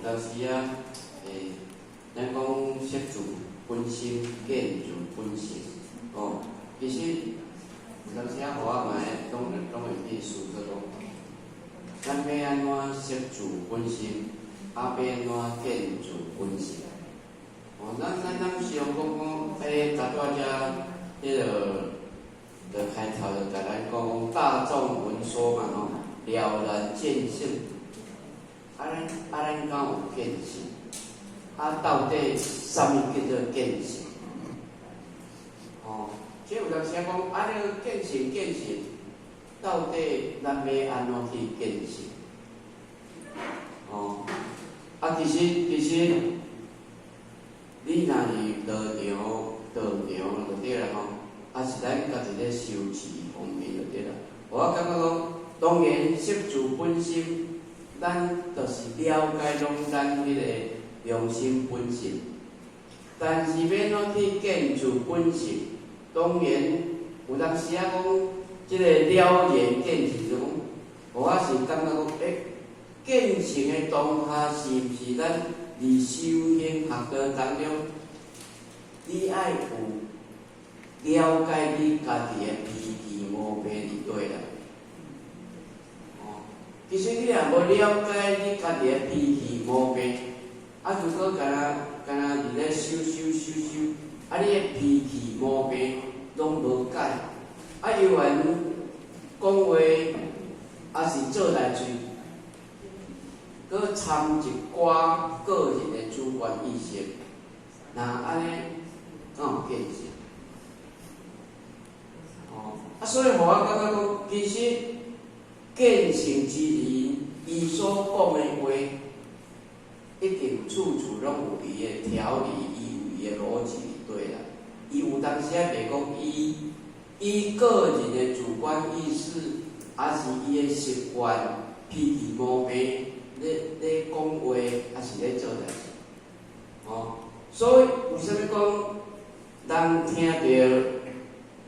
当时啊，咱讲识自本心，见自本性。哦，其实有当时啊，互我嘛拢会去思考讲，咱要安怎识自本心，要安怎见自本性？哦，咱时常讲，达到遮迄就开头就甲咱讲大众闻说嘛吼，了然见性。咱敢有见性？到底啥物叫做见性？哦，即有当时讲，这个见性，到底咱要安怎去见性？哦，其实，你若是道场就对啦吼，是咱家己咧修持方面就对啦。我感觉讲，当然识自本心，咱就是了解咱迄个良心本性，但是要怎去见自本性？当然有当时啊讲，即个了然见性就讲，我是感觉讲，见性的当下是毋是咱伫修行学道当中，你爱有了解你家己的脾气毛病就对啦。哦，其实你若无了解你家己的脾气毛病，如果干那伫咧修，你的脾气毛病拢无改，有缘讲话是做代志。佮掺一寡个人的主观意识，那安尼敢有见性？哦，所以互我感觉讲，其实见性之人，伊所讲的话，一定处处拢有伊的条理，伊有伊的逻辑，对啦。伊有当时啊，袂讲伊个人的主观意识，是伊的习惯、脾气毛病。咧讲话，是咧做代志，哦，所以为什么讲，人听到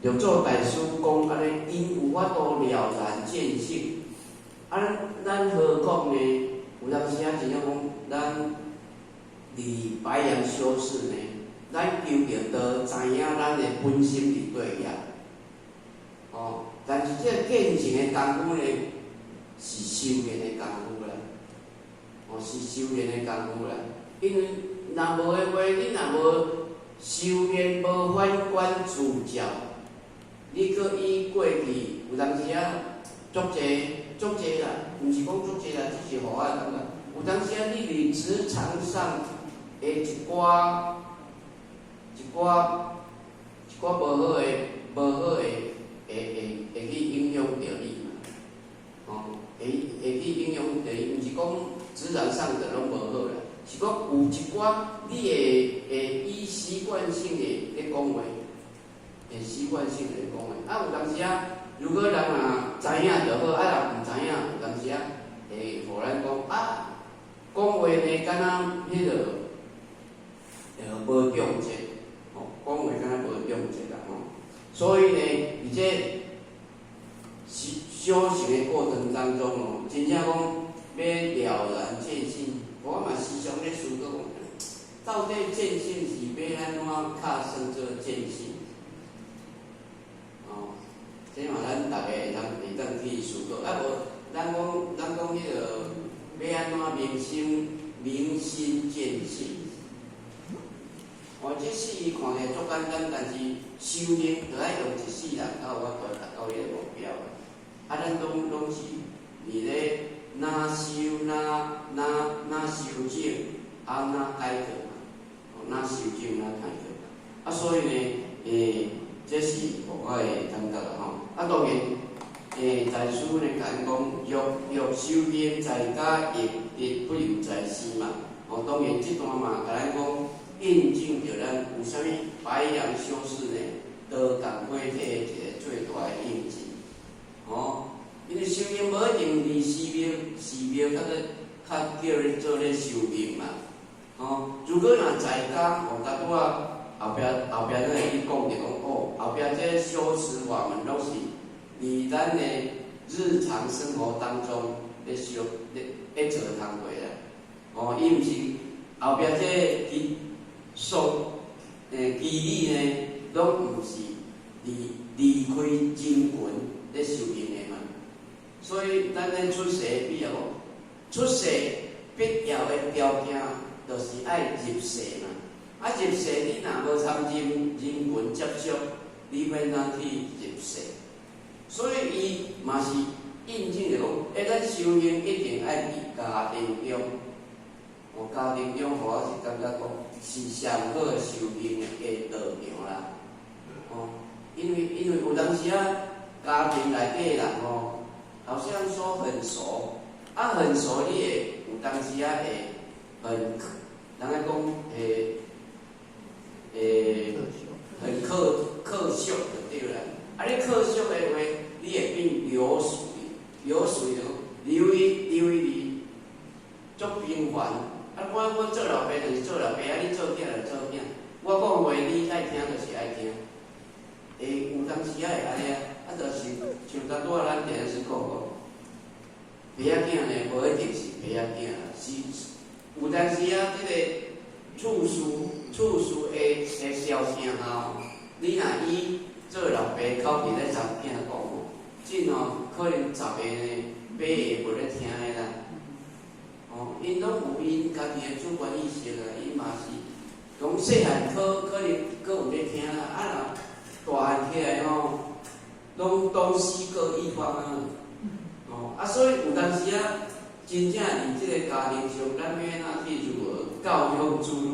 着做大师讲安尼，因有法度了然见性，咱何况呢？有当时啊，真正讲，咱伫白羊修士呢，咱究竟都知影咱的本心伫对呀，哦，但是这见性的功夫呢，是修炼的功夫啦。是修炼的功夫啦，因为若无的话，你若无修炼，无反观自照，你搁以过去有当时啊，足济啦，毋是讲足济啦，只是互我感觉，有当时啊，你伫职场上的一寡无好的，会去影响着你嘛，哦，会去影响着你，毋是讲。职场上的拢无好啦，是讲有一寡你会以习惯性的咧讲话，习惯性的咧讲话。有当时啊，如果人知影就好，若毋知影，有当时啊，会互咱讲讲话呢，敢若迄个无重节，讲话敢若无重节啦所以呢，伫这修行的过程当中真正讲。要了然见性，我嘛时常咧思考到底见性是要安怎较算做见性？哦，这嘛咱大家会当去思考。无咱讲迄个要安怎明心见性？哦，这事伊看起来足简单，但是修炼就爱用一世人到我达到迄个目标。咱拢是伫咧。哪修正，哪改革嘛？哪修正哪改革？所以呢，这是我的感觉啦吼。当然，大师呢讲欲修炼在家，亦不由在师嘛。当然这段嘛，甲咱讲印证着咱有啥物白羊修士呢，都共过体一个最大的印证。因为修行无一定离寺庙，较叫你做咧修行嘛。如果若在家，甲拄后壁咱会去讲着讲，后壁这修持法门拢是伫咱的日常生活当中咧做通过啦。伊毋是后壁这基础基理呢，拢毋是离开真群咧受用的嘛。所以咱咧出世必要出世必要的条件，就是爱入世嘛。啊，入世你若无参人群接触，你免哪去入世？所以伊嘛是印证着讲，咱修行一定爱伫家庭中。家庭中，我是感觉讲是上好的修行的道场啦。因为有当时啊，家庭内底的人好像说很熟，很熟你会有当时啊会很，人讲很客俗就对啦。你客俗的话，你会变流水流于足平凡。我做老爸就是做老爸，你做囝就做囝。我讲话你爱听就是爱听。有当时会安尼就是像咱拄仔咱电视讲过，爸仔囝呢，无一定是爸仔囝啦，是有当时这个处事的消声你若以做老爸口气咧查囝讲真可能查个呢，爸会无咧听的啦。因拢有因家己的主观意识啊，因嘛是讲细汉可能阁有咧听啦，若大汉起来拢东西各一方所以有当时真正伫即个家庭上，咱要哪去如何教育注入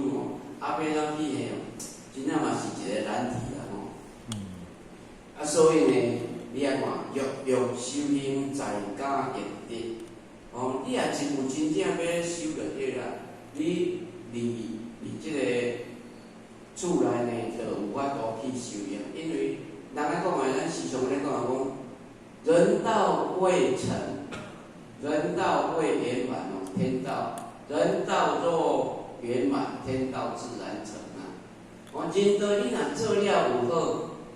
要哪去真正嘛是一个难题啦所以呢，你爱看，欲修行在家业的。你也真有真正要修就对啦。你即个厝内呢，就有法度去修行，因为人咧讲话，咱时常咧讲人道未成，人道未圆满天道；人道若圆满，天道自然成人道你若做了有好，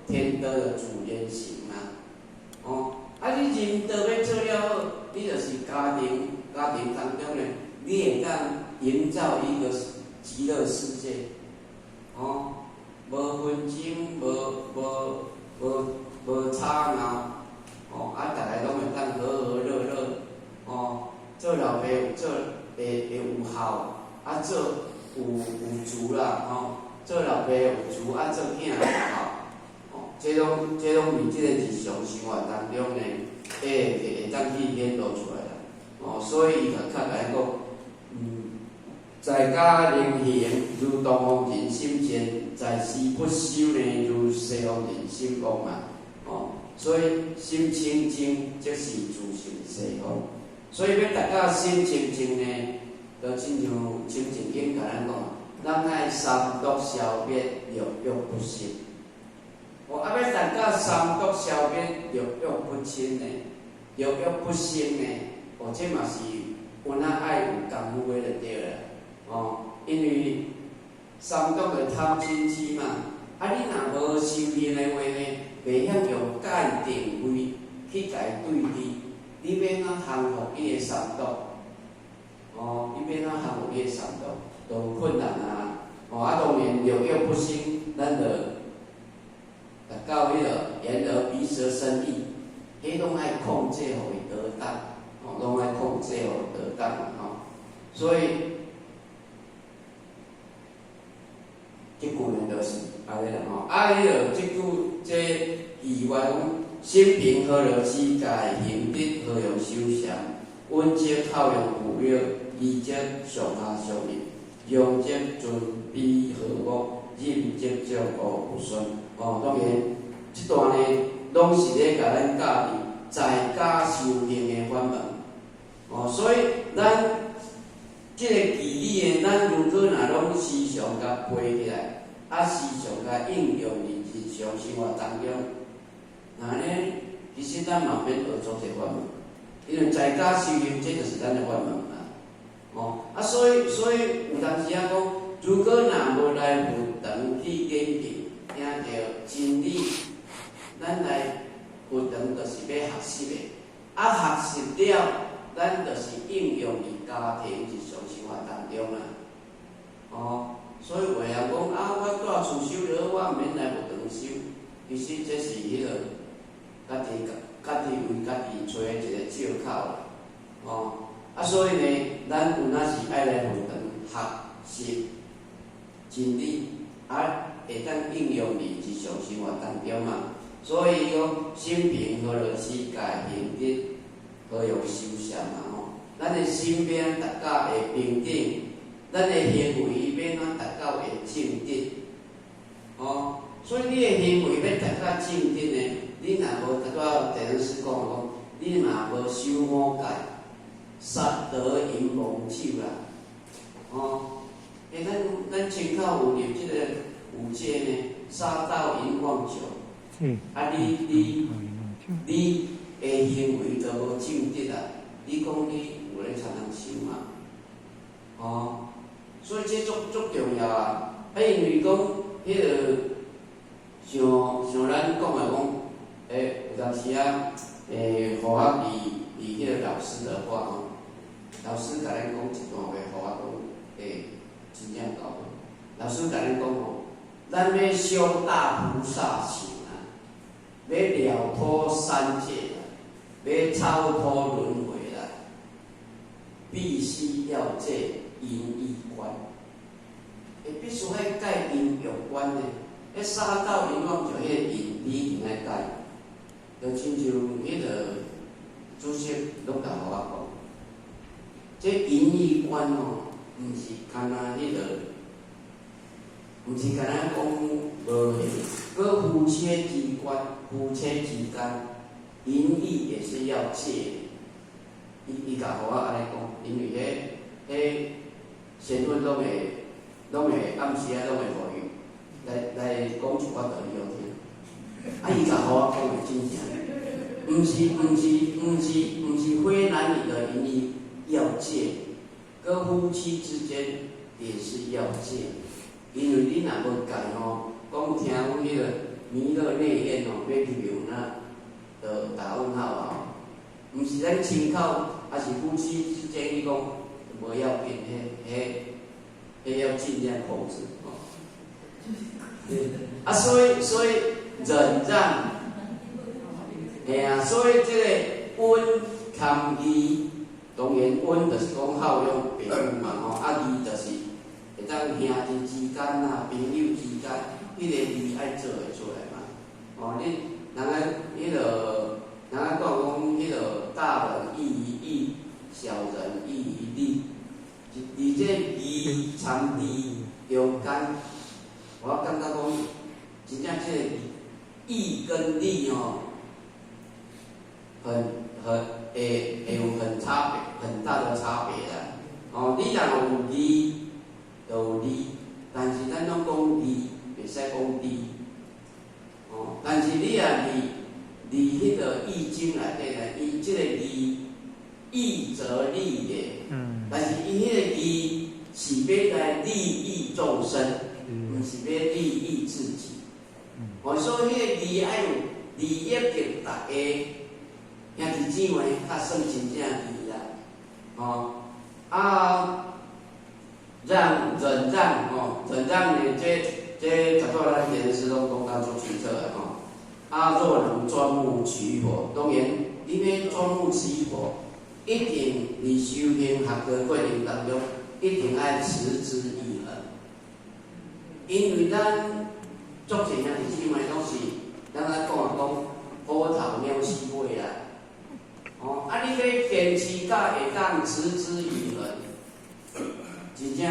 天道就自然成你人道要做了好，你就是家庭当中呢，你会当营造一个极乐世界，无纷争，无吵闹，大家拢会当和乐，做老爸会有孝，做有慈啦，做老爸有慈，做囝有孝。这拢伫即个日常生活当中呢，会当去显露出来啦。所以伊较来讲，在家能行，如东方人心坚；在世不修呢，如西方人心光嘛。所以心清净，即是自性西方。所以要大家心清净呢，就亲像清净经甲咱讲，咱爱三毒消灭，欲欲不生。要达到三毒消灭，欲欲不侵呢，欲欲不生呢，这嘛是有爱有功夫的就对了。因为三毒的贪嗔痴嘛，你若无修炼的话呢，袂晓用界定位去甲伊对治，你要哪降服伊的三毒？你要哪降服伊的三毒，就有困难当然欲欲不生，咱就到迄个眼耳鼻舌身意，拢爱控制互伊得当，拢爱控制互伊得当所以，即句呢就是安尼啦迄个即句意愿心平何乐之界，行德何用修祥？温节靠用补药，衣节上下相应，用节尊卑和睦，任节照顾有顺。当然，这段呢，拢是咧甲咱教你在家修行的法门。所以咱这个义理呢，咱如果若拢时常甲背起来，时常甲应用伫日常生活当中，那呢，其实咱嘛免学做这法门，因为在家修行，这就是咱的法门啦。所以有当时讲，如果若无来佛堂去研究，听到真理，咱来佛堂就是要学习的，学习了，咱就是应用伫家庭日常生活当中啊。哦，所以有人讲啊，我住厝收了，我免来无长收，其实这是迄个家己为家己找一个借口啦。哦，啊，所以呢，咱有哪是爱来学堂学习真理，啊，会当应用伫日常生活当中嘛。所以讲，心平和乐世界行德，何用修善嘛吼？咱的身边大家会平等，咱的行为要怎大家会正直，哦。所以你的行为要大家正直呢，你若无大家电视讲，你若无守五戒，杀得淫妄手啦，哦。咱村口有入即个有戒呢，杀盗淫妄酒。啊，你的行为都无正直啊！你讲你有咧常常想嘛？哦，所以这足重要啊！因为讲迄个像咱讲的讲，有当时啊，互我伫迄个老师的话吼，老师甲咱讲一段话，互我讲，真正搞。老师甲咱讲吼，咱要修大菩萨行。要了脱三界啦，要超脱轮回啦，必须要这因义观。必须要解因有关的，杀盗淫妄就迄个因，你一定要解。就亲像迄个主席拢甲互我讲，这因义观哦，毋是干那迄个。毋是干那讲无迄，搁夫妻之间，淫意也是要戒。伊甲互我安尼讲，因为迄先生拢会暗时啊拢会互伊来讲一寡道理互听。啊，伊甲互我讲的真正，毋是非男女的淫意要戒，搁夫妻之间也是要戒。因为你若无戒吼，讲听阮迄个弥勒内宴吼，要去庙那，就打问号啊！毋是咱亲口，还是夫妻之间，伊讲无要紧，迄要尽量控制哦。啊，所以忍让，所以这个温谦义，当然温就是讲孝养父母嘛吼，啊义就是。会当兄弟之间啊，朋友之间，迄个义爱做会出来嘛？哦，你人家迄个，人家讲迄个大人义于义，小人义于利，而这义参利中间，我感觉讲，真正这个义跟利哦，会有很大的差别啦。哦，你若有义。有利，但是咱拢讲利，袂使讲利。哦，但是你啊利迄个易经内底咧，伊即个利，义则利也。但是伊迄个利是要来利益众生，毋是要利益自己。所以迄个利爱有利益给大家，兄弟姊妹较算真正利啦。哦，忍让呢？这十多咱电视拢讲到足清楚的吼。若能钻木取火，当然你要钻木取火，一定伫修行学的过程当中，一定爱持之以恒。因为咱足侪兄弟姊妹拢是，咱讲虎头鸟死尾啦。哦，你要坚持甲会当持之以恒。真正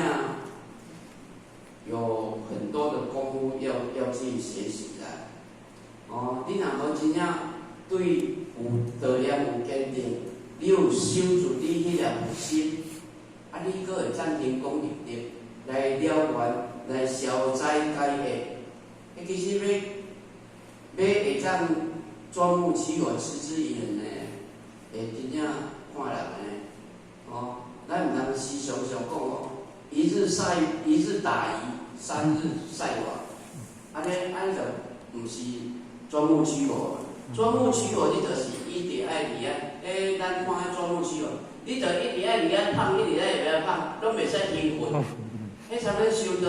有很多的功夫要去学习啦。哦，你若无真正对有道理有坚定，你有守住你迄粒心，你阁会暂停讲入德，来了愿，来消灾解厄。其实要会当钻木取火，持之以恒呢，真正看人呢。哦，咱毋通时常讲哦。一日打鱼，3日晒网，安尼就毋是钻木取火。钻木取火，你就是伊得爱离啊。咱看钻木取火，你就一直爱伫遐胖，一直爱会晓胖，拢袂使兴奋。迄啥物修道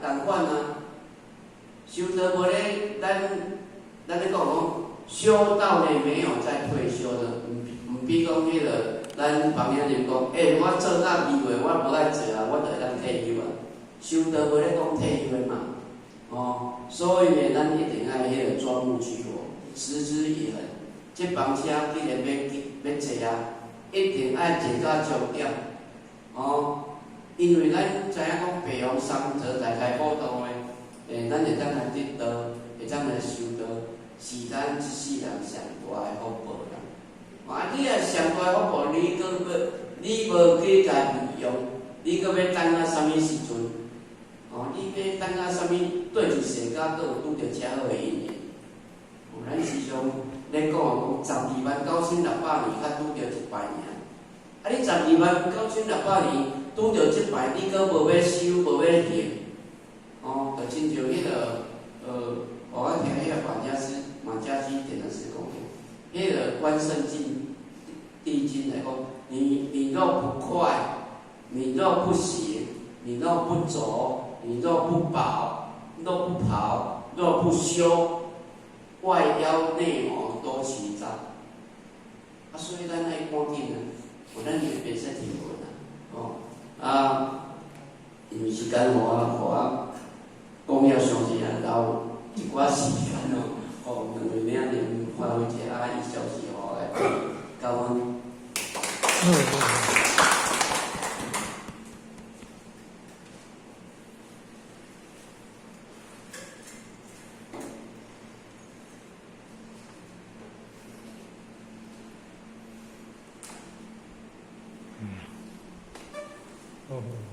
共款啊？修道无咧，咱咧讲修道咧没有在退休的，唔比讲迄个咱旁边人讲，我做到2月我无爱做啊，我就会当退休啊。修道无咧讲退休嘛，所以呢，咱一定爱迄个钻木取火，持之以恒。这房车既然要坐啊，一定爱坐到终点，因为咱知影讲北方三者在开普渡的，咱会当来得道，会当来修道，是咱一世人上大的福报啦。你若上大的福报，你无去家利用，你搁要等到啥物时阵？你要等到啥物对一世间搁有拄着遮好的姻缘？咱时常咧讲129600年，才拄着1摆尔。你129600年拄着1摆，你搁无要修，无要行，就亲像迄个我听迄个马家驹点的是讲，迄个关圣帝君来讲，你若不快，你若不行，你若不走，你若不保，若不跑，若不修，外妖内魔多欺诈。所以咱爱赶紧啊，咱就变使听闻啦，因为时间我讲了详细啊，留一寡时间两位领导发挥者1小时来教阮。哦。